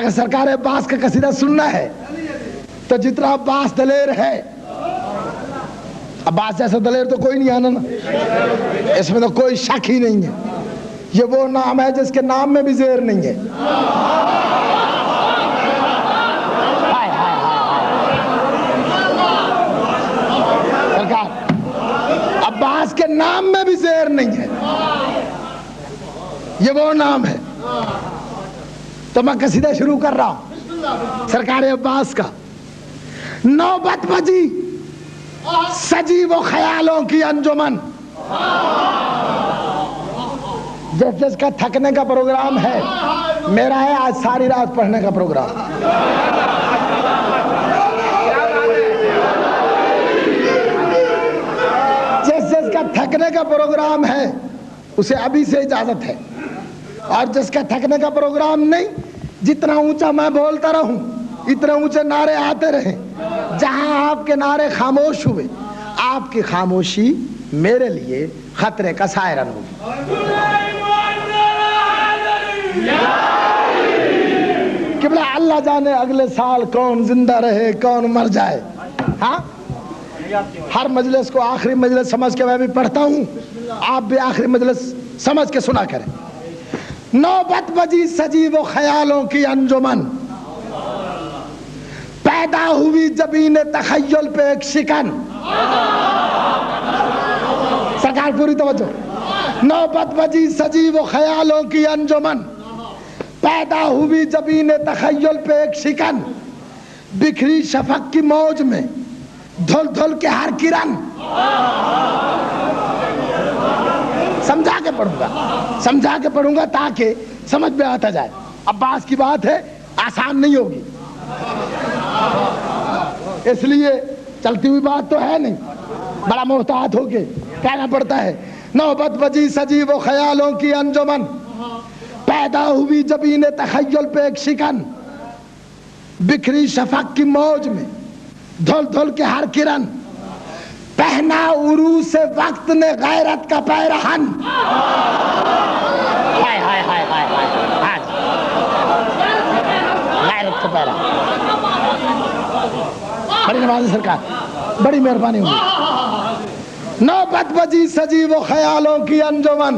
اگر سرکار عباس کا قصیدہ سننا ہے تو جتنا عباس دلیر ہے، عباس جیسا دلیر تو کوئی نہیں آنا نا، اس میں تو کوئی شک ہی نہیں ہے. یہ وہ نام ہے جس کے نام میں بھی زیر نہیں ہے. سرکار عباس کے نام میں بھی زیر نہیں ہے، یہ وہ نام ہے. تو میں قصیدہ شروع کر رہا ہوں سرکار عباس کا. نوبت بجی سجی وہ خیالوں کی انجمن، جس جس کا تھکنے کا پروگرام ہے، میرا ہے آج ساری رات پڑھنے کا پروگرام. جس جس کا تھکنے کا پروگرام ہے اسے ابھی سے اجازت ہے، اور جس کا تھکنے کا پروگرام نہیں، جتنا اونچا میں بولتا رہوں اتنے اونچے نعرے آتے رہیں. جہاں آپ کے نعرے خاموش ہوئے، آپ کی خاموشی میرے لیے خطرے کا سائرن ہوگی. قبلہ اللہ جانے اگلے سال کون زندہ رہے کون مر جائے. ہاں، ہر مجلس کو آخری مجلس سمجھ کے میں بھی پڑھتا ہوں، آپ بھی آخری مجلس سمجھ کے سنا کریں. نوبت بجی سجی وہ خیالوں کی انجمن، پیدا ہوئی جبین تخیل پہ ایک شکن. سرکار پوری توجہ. نوبت بجی سجی وہ خیالوں کی انجمن، پیدا ہوئی جبین تخیل پہ ایک شکن، بکھری شفق کی موج میں دھل دھل کے ہر کرن. سمجھا کے پڑھوں گا تاکہ سمجھ میں آتا جائے. عباس کی بات ہے، آسان نہیں ہوگی، اس لیے چلتی ہوئی بات تو ہے نہیں، بڑا محتاط ہو کے کہنا پڑتا ہے. نوبت بجی سجی وہ خیالوں کی انجمن، پیدا ہوئی جبین تخیل پہ ایک شکن، بکھری شفق کی موج میں دھل دھل کے ہر کرن، پہنا عروس وقت نے غیرت کا پیرہن. غیرت کا پیرہن. بڑی نوازی سرکار، بڑی مہربانی ہوگی. نوبت بجی سجی وہ خیالوں کی انجمن،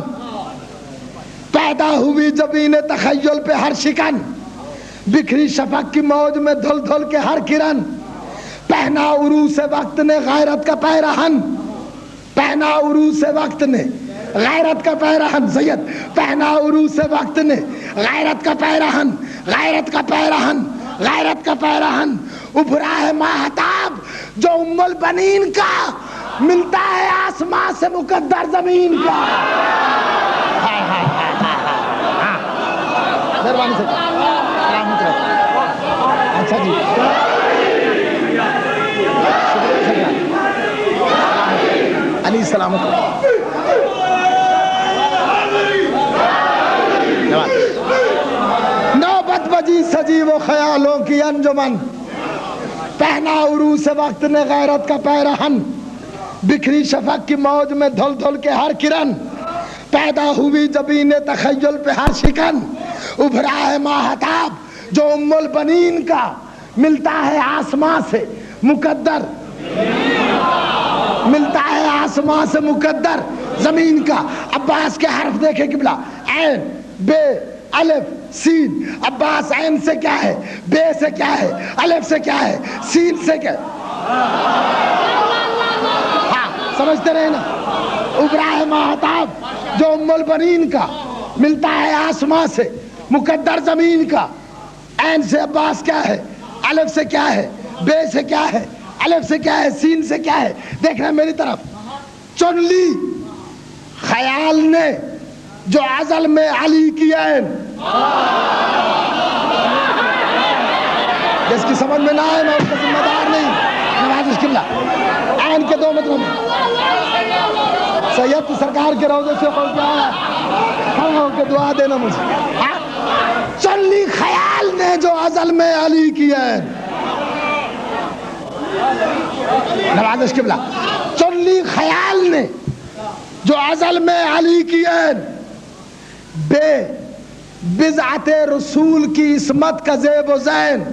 پیدا ہوئی جبین تخیل پہ ہر شکن، بکھری شفق کی موج میں دھل دھل کے ہر کرن، پہنا عروس وقت نے غیرت کا پیرہن. پہنا عروس وقت نے غیرت کا پیرہن. سید پہنا عروس وقت نے غیرت کا پیرہن، غیرت کا پیرہن، غیرت کا پیرہن. ابھرا ہے ماہتاب جو ام البنین کا، ملتا ہے آسمان سے مقدر زمین کا. مہربانی سے اچھا جی، علی سلامت. نوبت بجی سجی وہ خیالوں کی انجمن، پہنا عروس وقت نے غیرت کا پیرہن، بکھری شفق کی موج میں دھل دھل کے ہر کرن، پیدا ہوئی جبین تخیل پہ ہر شکن. ابھرا ہے ماہتاب جو ام البنین کا، ملتا ہے آسمان سے مقدر، ملتا ہے آسمان سے مقدر زمین کا. عباس کے حرف دیکھیں قبلہ، عین بے الف سین. عباس عین سے کیا ہے، بے سے کیا ہے، الف سے کیا ہے، سین سے کیا ہے. ہاں سمجھتے رہے نا. ابھرا ہے ماہتاب جو ام البنین کا، ملتا ہے آسمان سے مقدر زمین کا. عین سے عباس کیا ہے، الف سے کیا ہے، بے سے کیا ہے، الف سے کیا ہے، سین سے کیا ہے. دیکھنا میری طرف. چن لی خیال نے جو ازل میں علی کی عین. جس کی سمجھ میں نہ آئے میں اس کا ذمہ دار نہیں. نواز قبلہ عین کے دو مطلب سید سرکار کے روضے سے ہو گیا کھڑا ہو کے دعا دینا مجھے. چن لی خیال نے جو ازل میں علی کی عین. نواز قبلہ چن لی خیال نے جو ازل میں علی کی عین. بے بضعت رسول کی عصمت کا زیب و زین.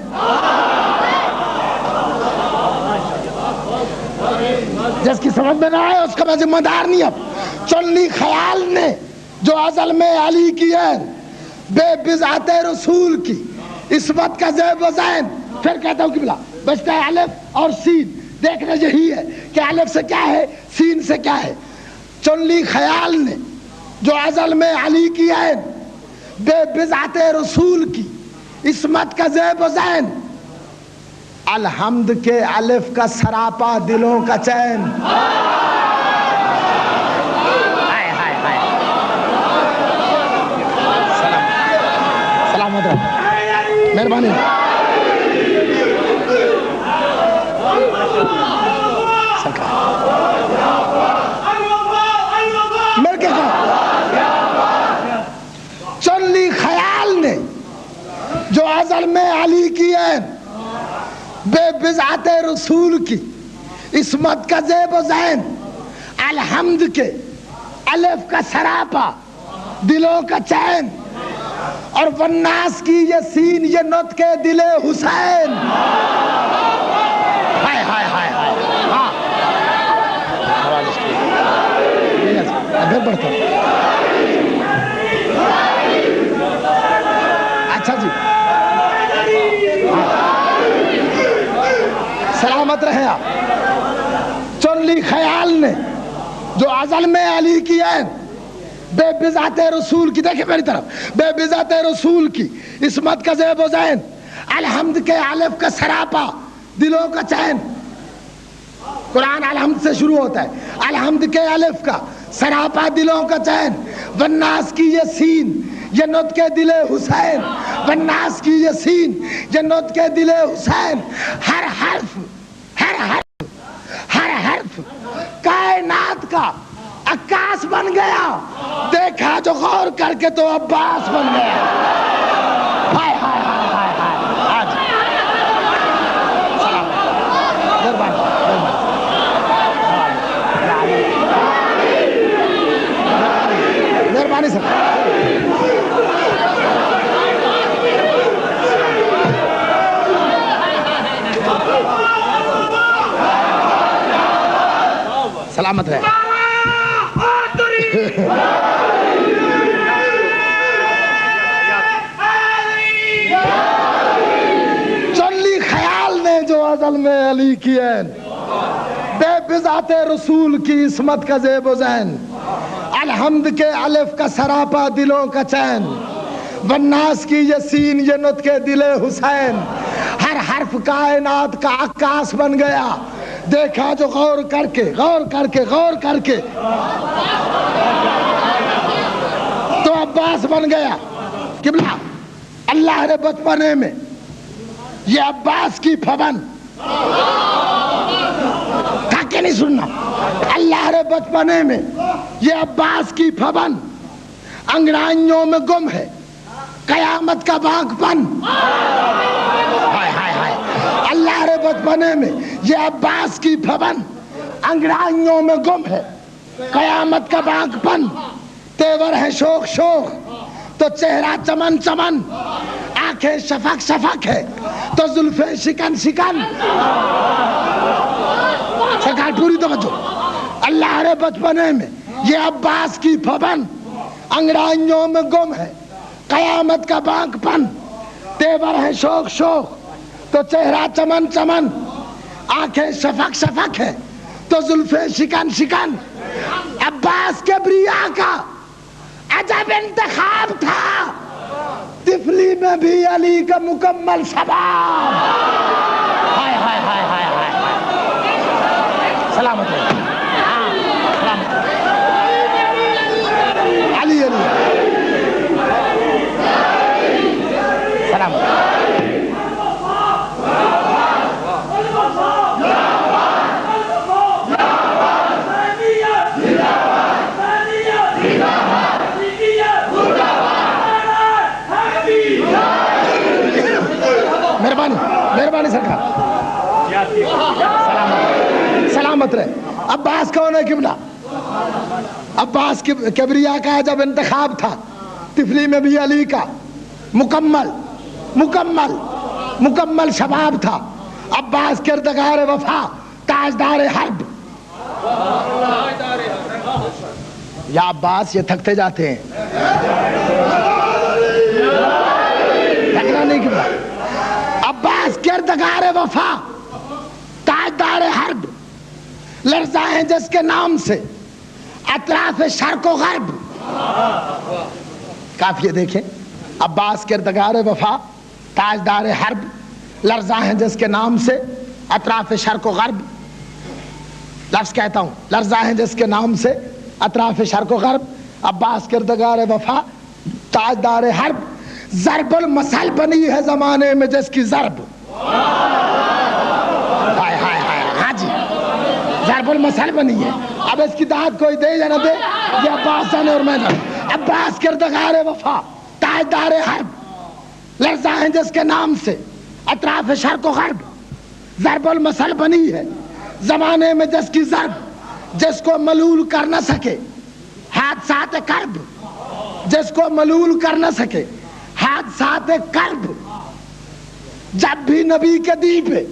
جس کی سمجھ میں نہ آئے اس کا میں ذمہ دار نہیں. اب چن لی خیال نے جو ازل میں علی کی ہے بے بضعت رسول کی عصمت کا زیب و زین. پھر کہتا ہوں قبلہ بچتا ہے الف اور سین. دیکھنا یہی ہے کہ الف سے کیا ہے سین سے کیا ہے. چن لی خیال نے جو ازل میں علی کی ہے بے بضعت رسول کی عصمت کا زیب و زین. الحمد کے الف کا سراپا دلوں کا چین. سلامت رہو، مہربانی. مل کے چن لی خیال نے جو ازل میں علی کی ہے بے بضعت رسول کی عصمت کا زیب و زین. الحمد کے الف کا سراپا دلوں کا چین. اور والناس کی یہ سین یہ نطق دل حسین. ہائے ہائے ہائے ہائے. ہاں ادھر بڑھتا. اچھا جی سلامت رہے آپ. چن لی خیال نے جو ازل میں علی کی ہے بے بضعت رسول کی. دیکھیں میری طرف. بے بضعت رسول کی عصمت کا زیب و زین. الحمد کے الف کا سراپا دلوں کا چین. قرآن الحمد سے شروع ہوتا ہے. الحمد کے الف کا سراپا دلوں کا چین. والناس کی یہ سین یہ نطق دل حسین. والناس کی یہ سین یہ نطق دل حسین. ہر حرف ہر حرف ہر حرف کائنات کا عکاس بن گیا. دیکھا جو غور کر کے تو عباس بن گیا. ہائے ہائے ہائے ہائے ہائے. مہربانی سر. سلامت رہے. چن لی خیال نے جو ازل میں علی کی ہے بے بضعت رسول کی عصمت کا زیب و زین. الحمد کے الف کا سراپا دلوں کا چین. والناس کی یہ سین یہ نطق دل حسین. ہر حرف کائنات کا عکاس بن گیا. دیکھا جو غور کر کے غور کر کے غور کر کے تو عباس بن گیا. قبلہ اللہ نے بچپنے میں یہ عباس کی پھبن تھا کہ نہیں سننا. اللہ نے بچپنے میں یہ عباس کی پھبن انگڑائیوں میں گم ہے قیامت کا باغ پن. ہائے ہائے ہائے. اللہ نے بچپنے میں یہ عباس کی پھبن انگڑائیوں میں گم ہے قیامت کا باغ پن. تیور ہے شوق شوق تو چہرہ چمن چمن. آنکھیں شفق شفق ہے تو زلفیں شکن شکن. سرکار پوری توجہ. اللہ نے بچپنے میں یہ عباس کی پھبن انگڑائیوں میں گم ہے قیامت کا باغ پن. تیور ہے شوق شوق تو چہرہ چمن چمن. آنکھیں شفق شفق ہے تو زلفیں شکن شکن. عباس کبریا کا عجب انتخاب تھا. طفلی میں بھی علی کا مکمل شباب. ہائے ہائے ہائے ہائے ہائے. سلامت ہے. علی علی سلامت. مہربانی مہربانی سرکار. سلامت رہے. عباس کون ہے قبلہ؟ عباس کبریا کا جب انتخاب تھا طفلی میں بھی علی کا مکمل شباب تھا. عباس کردگار وفا تاجدار حرب. یا عباس یہ تھکتے جاتے ہیں, تھکنا نہیں کیا. عباس کردگار وفا تاجدار حرب, لرزاں ہیں جس کے نام سے اطراف شرق و غرب. کافیہ دیکھیں, عباس کردگار وفا تاجدار حرب, لرزاں ہیں جس کے نام سے اطراف شرق و غرب. لفظ کہتا ہوں, لرزاں ہیں جس کے نام سے اطراف شرق و غرب. عباس کردگار وفا تاجدار حرب, ضرب المثل بنی ہے زمانے میں جس کی ضرب. ہائے ہائے ہائے, ہاں جی, ضرب المثل بنی ہے. اب اس کی داد کوئی دے یا نہ دے, یہ عباس جانے اور میں جانے. عباس کردگار وفا تاجدار حرب, لرزاں ہیں جس کے نام سے اطراف شرق و غرب, ضرب المثل بنی ہے زمانے میں جس کی ضرب. جس کو ملول کر نہ سکے حادثات کرب, جس کو ملول کر نہ سکے حادثات کرب. جب بھی نبی کے دین پہ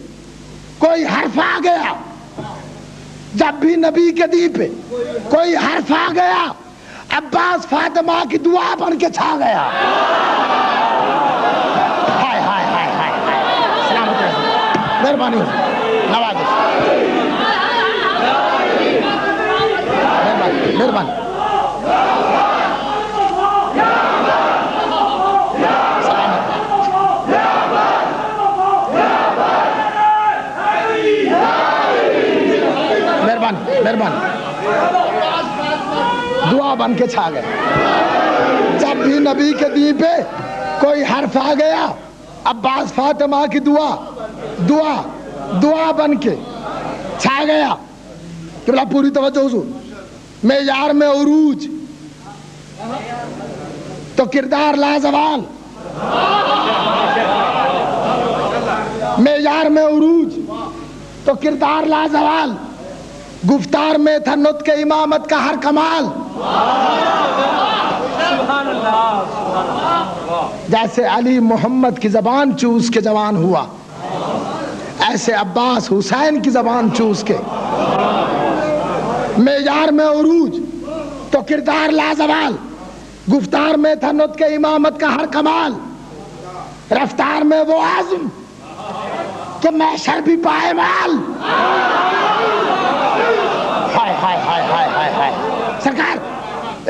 کوئی حرف آ گیا, جب بھی نبی کے دین پہ کوئی حرف آ گیا, عباس فاطمہ کی دعا بن کے چھا گیا. ہائے ہائے ہائے ہائے, سلامت رہے, مہربانی ہو, نوازش, مہربانی. مہربانی, دعا بن کے چھا گئے. جب بھی نبی کے دین پہ کوئی حرف آ گیا, عباس فاطمہ کی دعا بن کے چھا گیا. کہ پوری توجہ حضور, معیار میں عروج تو کردار لازوال, معیار میں عروج تو کردار لازوال, گفتار میں تھا نطق امامت کا ہر کمال. جیسے علی محمد کی زبان چوس کے جوان ہوا, ایسے عباس حسین کی زبان چوس کے. معیار میں عروج تو کردار لازوال, گفتار میں تھا نطق امامت کا ہر کمال. رفتار میں وہ عزم کہ محشر بھی پائے مال. ہائے ہائے ہائے ہائے ہائے ہائے. سرکار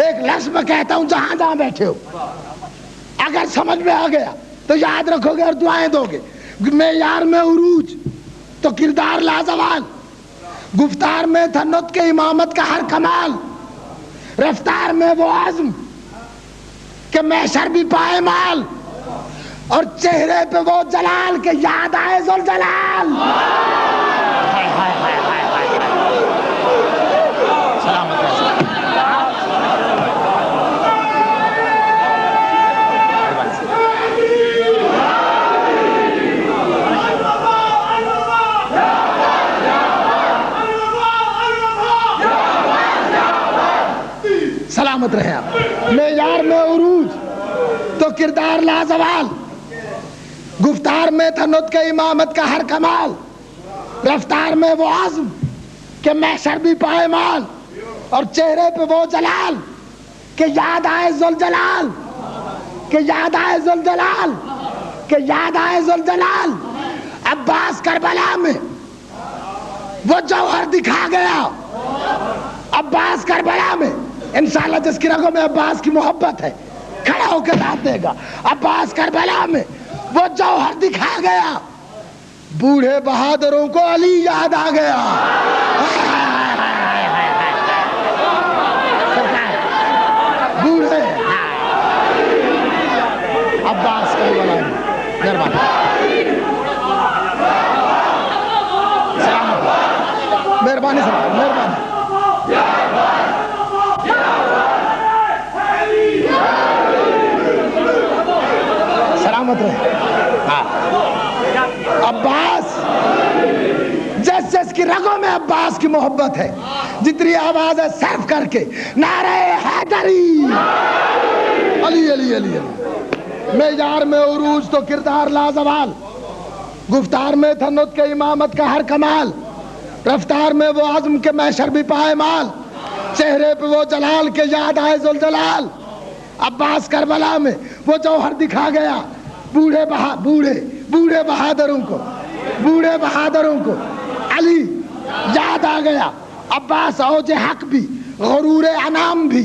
ایک لفظ میں کہتا ہوں, جہاں جہاں بیٹھے ہو اگر سمجھ میں آ گیا تو یاد رکھو گے اور دعائیں دو گے. معیار میں عروج تو کردار لازوال, گفتار میں تھا نطق امامت کا ہر کمال. رفتار میں وہ عزم کہ محشر بھی پائے مال, اور چہرے پہ وہ جلال کہ یاد آئے ذوالجلال. ہائے ہائے ہائے ہائے ہائے. سلامت ہے. سلامت رہے آپ. معیار میں عروج تو کردار لازوال, گفتار میں تھا نطق امامت کا ہر کمال. رفتار میں وہ عزم کہ محشر بھی پائے مال, اور چہرے پہ وہ جلال کہ یاد آئے ذوالجلال, کہ یاد آئے ذوالجلال, کہ یاد آئے ذوالجلال. عباس کربلا میں وہ جوہر دکھا گیا, عباس کربلا میں. انشاءاللہ جس کی رگوں میں عباس کی محبت ہے کھڑا ہو کے داد دے گا. عباس کربلا میں وہ جوہر دکھا گیا, بوڑھے بہادروں کو علی یاد آ گیا. بوڑھے عباس کربلا میں. مہربانی سلام, مہربانی. سلامت رہے. عباس جس جس کی رگوں میں عباس کی محبت ہے, جتنی آواز ہے صرف کر کے نعرہ حیدری, علی علی علی علی. معیار میں عروج تو کردار لازوال، گفتار میں تھا نطق کے امامت کا ہر کمال، رفتار میں وہ عزم کے محشر بھی پائے مال، چہرے پہ وہ جلال کے یاد آئے ذوالجلال، عباس کربلا میں وہ جوہر دکھا گیا، بوڑھے بہادروں کو علی یاد آ گیا، عباس اوج حق بھی غرور انام بھی،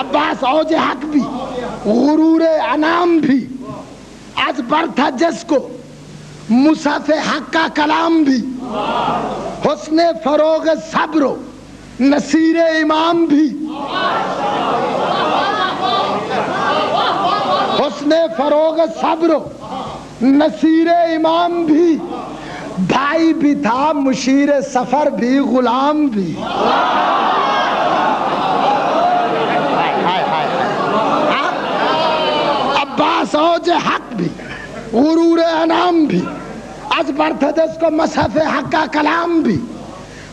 عباس اوج حق بھی غرور انام بھی، آج بر تھا جس کو مصحف حق کا کلام بھی، حسن فروغ صبر و نصیر امام بھی، حسن فروغ صبر و نصیر امام بھی، بھائی بھی تھا مشیر سفر بھی غلام بھی، عباس اوج حق بھی غرور انام بھی، از برتھدس کو مصحف حق کا کلام بھی،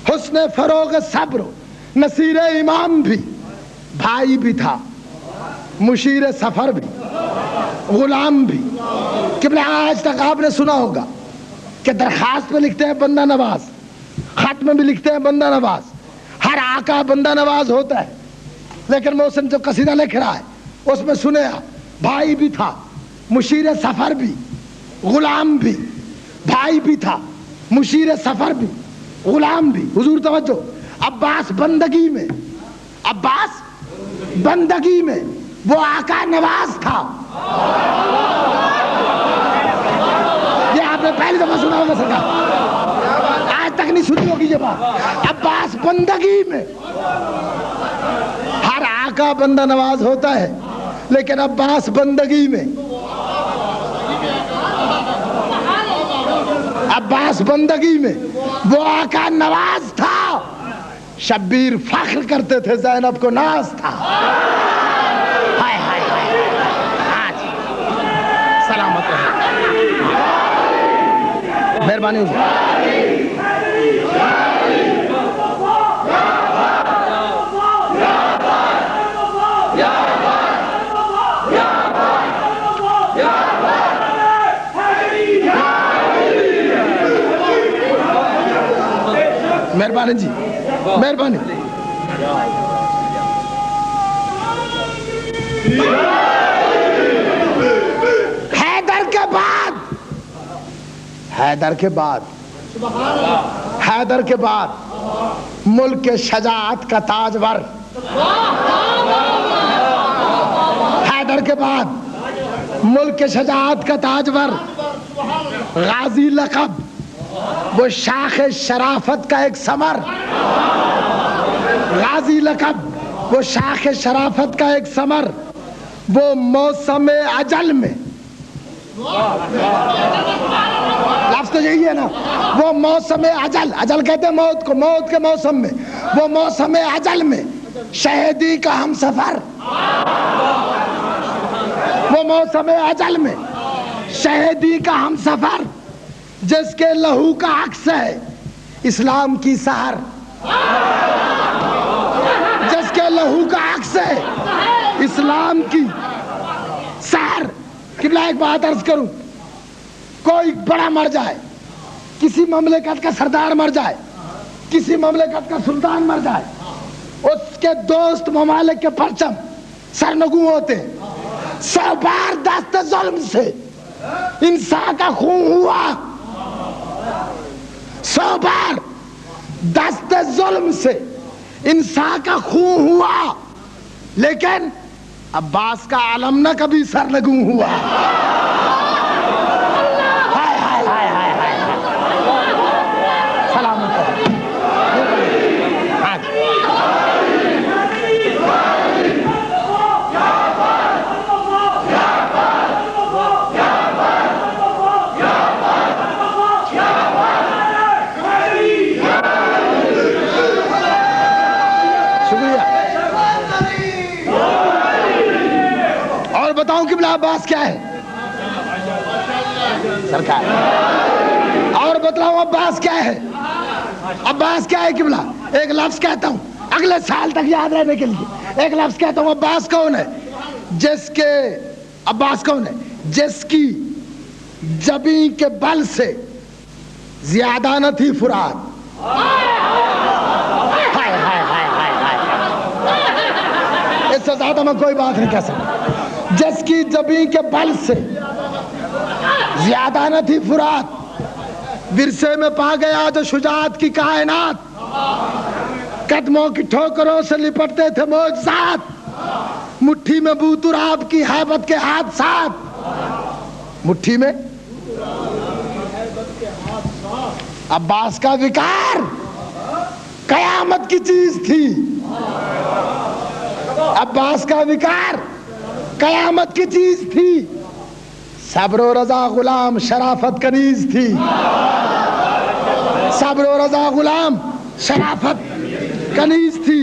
حسن فروغ صبر و نصیر امام بھی، بھائی بھی تھا مشیر سفر بھی غلام بھی۔ قبلہ آج تک آپ نے سنا ہوگا کہ درخواست میں لکھتے ہیں بندہ نواز، خط میں بھی لکھتے ہیں بندہ نواز، ہر آقا بندہ نواز ہوتا ہے، لیکن محسن جو قصیدہ لکھ رہا ہے اس میں سنے بھائی بھی تھا مشیر سفر بھی غلام بھی، بھائی بھی تھا مشیر سفر بھی غلام بھی۔ حضور توجہ، عباس بندگی میں وہ آقا نواز تھا، یہ آپ نے پہلی دفعہ سنا ہوگا سرکار، آج تک نہیں سنی ہوگی یہ بات۔ عباس بندگی میں، ہر آقا بندہ نواز ہوتا ہے لیکن عباس بندگی میں، عباس بندگی میں وہ آقا نواز تھا، شبیر فخر کرتے تھے زینب کو ناز تھا۔ ہائے ہائے ہائے، آج سلامت رہے، مہربانی ہوگی۔ مہربانی جی، مہربانی۔ حیدر کے بعد ملک کے شجاعت کا تاجور، حیدر کے بعد ملک کے شجاعت کا تاجور، غازی لقب وہ شاخ شرافت کا ایک ثمر، غازی لقب وہ شاخ شرافت کا ایک ثمر، وہ موسم اجل میں، لفظ تو یہی ہے نا، وہ موسم اجل، اجل کہتے ہیں موت کو، موت کے موسم میں، وہ موسم اجل میں شہیدی کا ہم سفر، وہ موسم اجل میں شہیدی کا ہم سفر، جس کے لہو کا عکس ہے اسلام کی سحر، جس کے لہو کا عکس ہے اسلام کی سحر۔ قبلہ ایک بات عرض کروں، کوئی بڑا مر جائے، کسی مملکت کا سردار مر جائے، کسی مملکت کا سلطان مر جائے، اس کے دوست ممالک کے پرچم سرنگوں ہوتے ہیں، 100 بار دست ظلم سے انسان کا خون ہوا، 100 بار دست ظلم سے انسان کا خون ہوا، لیکن عباس کا علم نہ کبھی سرنگوں ہوا۔ ہائے ہائے ہائے ہائے ہائے، سلامت ہو۔ بتاؤں قبلہ عباس کیا ہے سرکار، اور بتلاؤں عباس کیا ہے، عباس کیا ہے قبلہ؟ ایک لفظ کہتا ہوں اگلے سال تک یاد رہنے کے لیے، ایک لفظ کہتا ہوں عباس کون ہے، جس کے عباس کون ہے؟ جس کی جبیں کے بل سے زیادہ نہ تھی فرات. اس سے زیادہ میں کوئی بات نہیں کہہ سکتا. جس کی جبیں کے بل سے زیادہ نہ تھی فرات, ورثے میں پا گیا جو شجاعت کی کائنات. قدموں کی ٹھوکروں سے لپٹتے تھے معجزات, مٹھی میں بو تراب کی ہیبت کے حادثات. مٹھی میں عباس کا وقار قیامت کی چیز تھی. عباس کا وقار قیامت کی چیز تھی. صبر و رضا غلام شرافت کنیز تھی. صبر و رضا غلام شرافت کنیز تھی.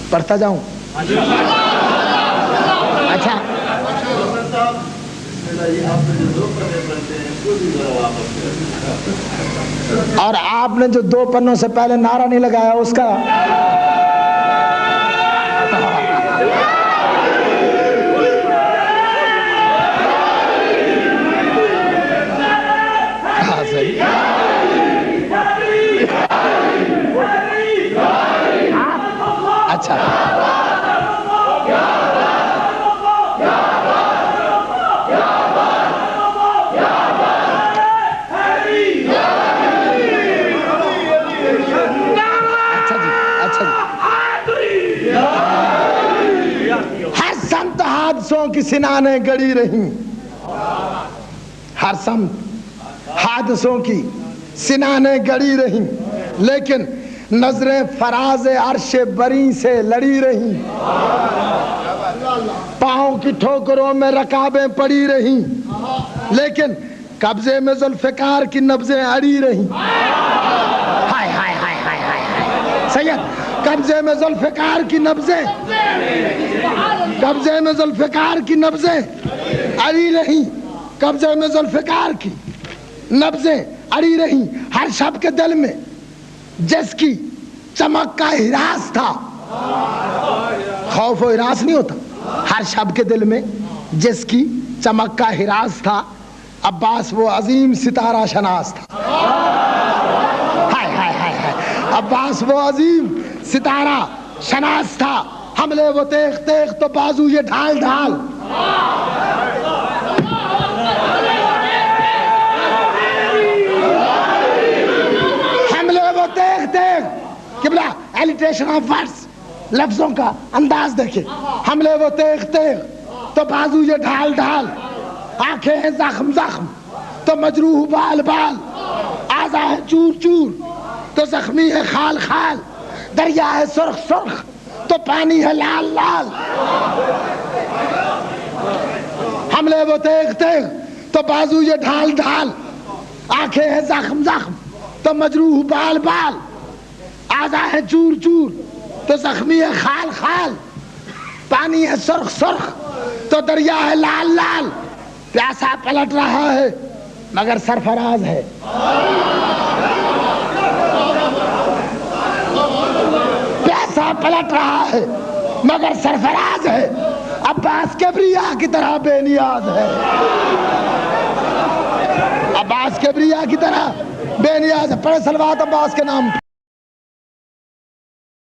پڑھتا جاؤں. اچھا, اور آپ نے جو 2 پنوں سے پہلے نعرہ نہیں لگایا اس کا اچھا. ہر سمت حادثوں کی سنانیں گڑی رہیں. ہر سمت حادثوں کی سنانیں گڑی رہیں, لیکن نظریں فراز عرش بری سے لڑی رہیں. پاؤں کی ٹھوکروں میں رکابیں پڑی رہیں, لیکن قبضے میں ذوالفقار کی نبضیں اڑی رہیں. ہائے ہائے ہائے ہائے ہائے سید, قبضے میں ذوالفقار کی نبضیں, قبضے میں ذوالفقار کی نبضیں اڑی رہیں. قبضے میں ذوالفقار کی نبضیں اڑی رہیں. ہر شب کے دل میں جس کی چمک کا ہراس تھا. خوف و ہراس نہیں ہوتا. ہر شب کے دل میں جس کی چمک کا ہراس تھا, عباس وہ عظیم ستارہ شناس تھا. ہائے ہائے ہائے ہائے, عباس وہ عظیم ستارہ شناس تھا. حملے وہ تیغ تیغ تو بازو یہ ڈھال ڈھال. قبلہ ایلیٹریشن آف ورڈز, لفظوں کا انداز دیکھیں. حملے وہ تیغ تیغ تو بازو یہ ڈھال ڈھال. آنکھیں ہیں زخم زخم تو مجروح بال بال. اعضا ہے چور چور تو زخمی ہے خال خال. دریا ہے سرخ سرخ تو پانی ہے لال لال. حملے وہ تیغ تیغ تو بازو یہ ڈھال ڈھال. آنکھیں ہیں زخم زخم تو مجروح بال بال. اعضا ہے چور چور تو زخمی ہے خال خال. پانی ہے سرخ سرخ تو دریا ہے لال لال. پیاسا پلٹ رہا ہے مگر سرفراز ہے. پیاسا پلٹ رہا ہے مگر سرفراز ہے. عباس کبریا کی طرح بے نیاز ہے. عباس کبریا کی طرح بے نیاز ہے. پڑھے صلوات عباس کے نام.